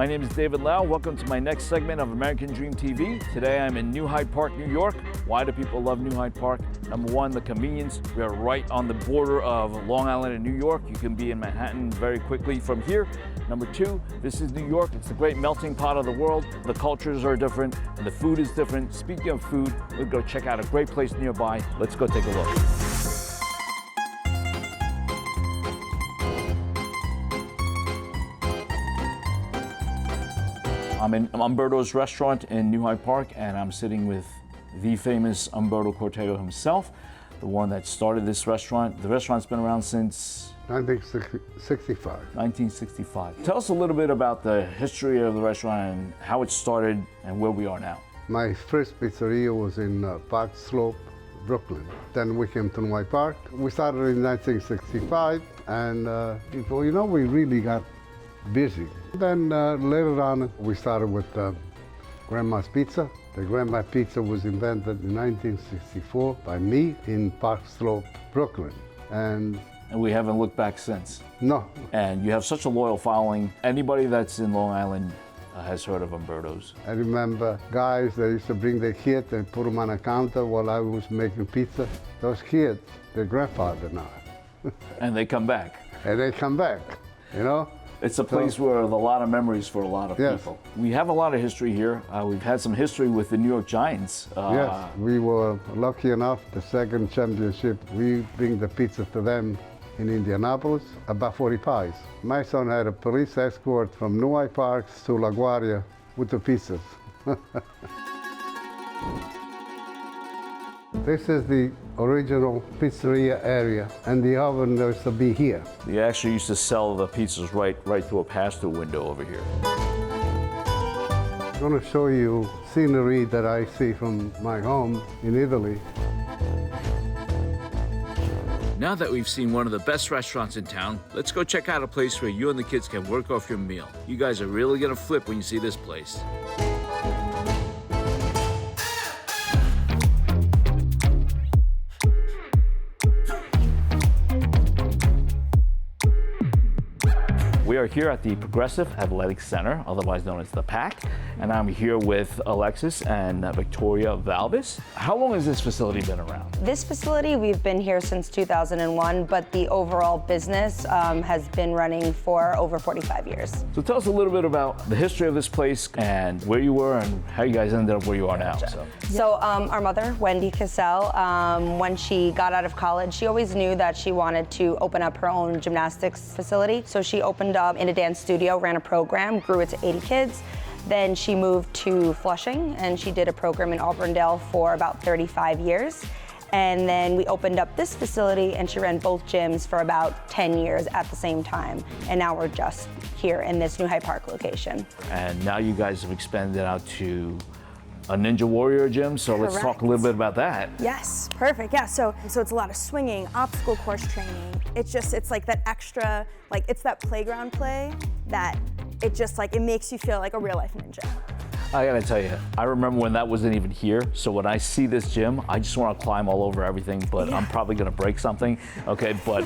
My name is David Lau. Welcome to my next segment of American Dream TV. Today I'm in New Hyde Park, New York. Why do people love New Hyde Park? Number one, the convenience. We are right on the border of Long Island and New York. You can be in Manhattan very quickly from here. Number two, this is New York. It's the great melting pot of the world. The cultures are different and the food is different. Speaking of food, we'll go check out a great place nearby. Let's go take a look. I'm in Umberto's restaurant in New Hyde Park, and I'm sitting with the famous Umberto Cortado himself, the one that started this restaurant. The restaurant's been around since 1965. 1965. Tell us a little bit about the history of the restaurant and how it started and where we are now. My first pizzeria was in Park Slope, Brooklyn. Then we came to New Hyde Park. We started in 1965, and we really got busy. Then later on, we started with Grandma's Pizza. The Grandma Pizza was invented in 1964 by me in Park Slope, Brooklyn. And we haven't looked back since. No. And you have such a loyal following. Anybody that's in Long Island has heard of Umberto's. I remember guys that used to bring their kids and put them on a counter while I was making pizza. Those kids, their grandfather now. And they come back. And they come back, you know? It's a place where a lot of memories for a lot of people. We have a lot of history here. We've had some history with the New York Giants. Yes, we were lucky enough, the second championship, we bring the pizza to them in Indianapolis, about 40 pies. My son had a police escort from New Hyde Park to LaGuardia with the pizzas. This is the original pizzeria area, and the oven used to be here. They actually used to sell the pizzas right through a pass-through window over here. I'm going to show you scenery that I see from my home in Italy. Now that we've seen one of the best restaurants in town, let's go check out a place where you and the kids can work off your meal. You guys are really gonna flip when you see this place. We are here at the Progressive Athletic Center, otherwise known as the PAC, and I'm here with Alexis and Victoria Valvis. How long has this facility been around? This facility, we've been here since 2001, but the overall business has been running for over 45 years. So tell us a little bit about the history of this place and where you were and how you guys ended up where you are now. So our mother, Wendy Cassell, when she got out of college, she always knew that she wanted to open up her own gymnastics facility. So she opened up in a dance studio, ran a program, grew it to 80 kids. Then she moved to Flushing and she did a program in Auburndale for about 35 years. And then we opened up this facility and she ran both gyms for about 10 years at the same time. And now we're just here in this New Hyde Park location. And now you guys have expanded out to a Ninja Warrior gym, so let's talk a little bit about that. Yes, perfect, yeah, so it's a lot of swinging, obstacle course training. It's like that extra, like it's that playground play that it makes you feel like a real life ninja. I gotta tell you, I remember when that wasn't even here, so when I see this gym, I just wanna climb all over everything, but I'm probably gonna break something, okay? But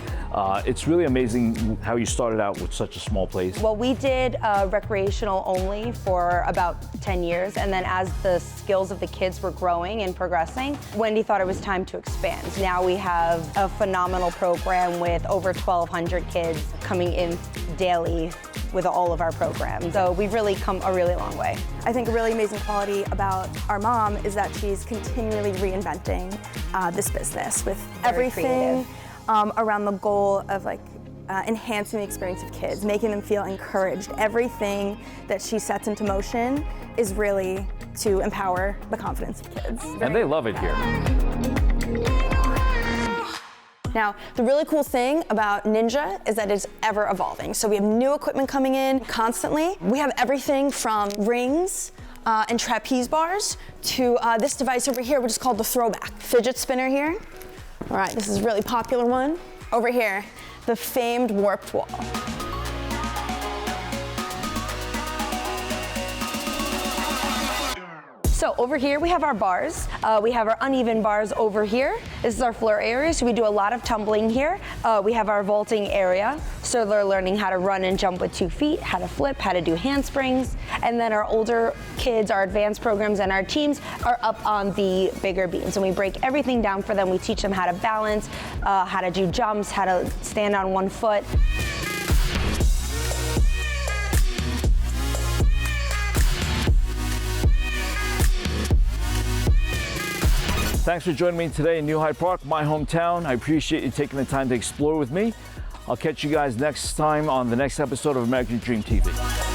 it's really amazing how you started out with such a small place. Well, we did recreational only for about 10 years, and then as the skills of the kids were growing and progressing, Wendy thought it was time to expand. Now we have a phenomenal program with over 1,200 kids coming in daily with all of our programs. So we've really come a really long way. I think a really amazing quality about our mom is that she's continually reinventing this business with everything around the goal of enhancing the experience of kids, making them feel encouraged. Everything that she sets into motion is really to empower the confidence of kids. And they love it here. Now, the really cool thing about Ninja is that it's ever evolving. So we have new equipment coming in constantly. We have everything from rings and trapeze bars to this device over here, which is called the Throwback. Fidget spinner here. All right, this is a really popular one. Over here, the famed Warped Wall. So So over here we have our bars. We have our uneven bars over here. This is our floor area, so we do a lot of tumbling here. We have our vaulting area, so they're learning how to run and jump with 2 feet, how to flip, how to do handsprings. And then our older kids, our advanced programs, and our teams are up on the bigger beams. And we break everything down for them. We teach them how to balance, how to do jumps, how to stand on 1 foot. Thanks for joining me today in New Hyde Park, my hometown. I appreciate you taking the time to explore with me. I'll catch you guys next time on the next episode of American Dream TV.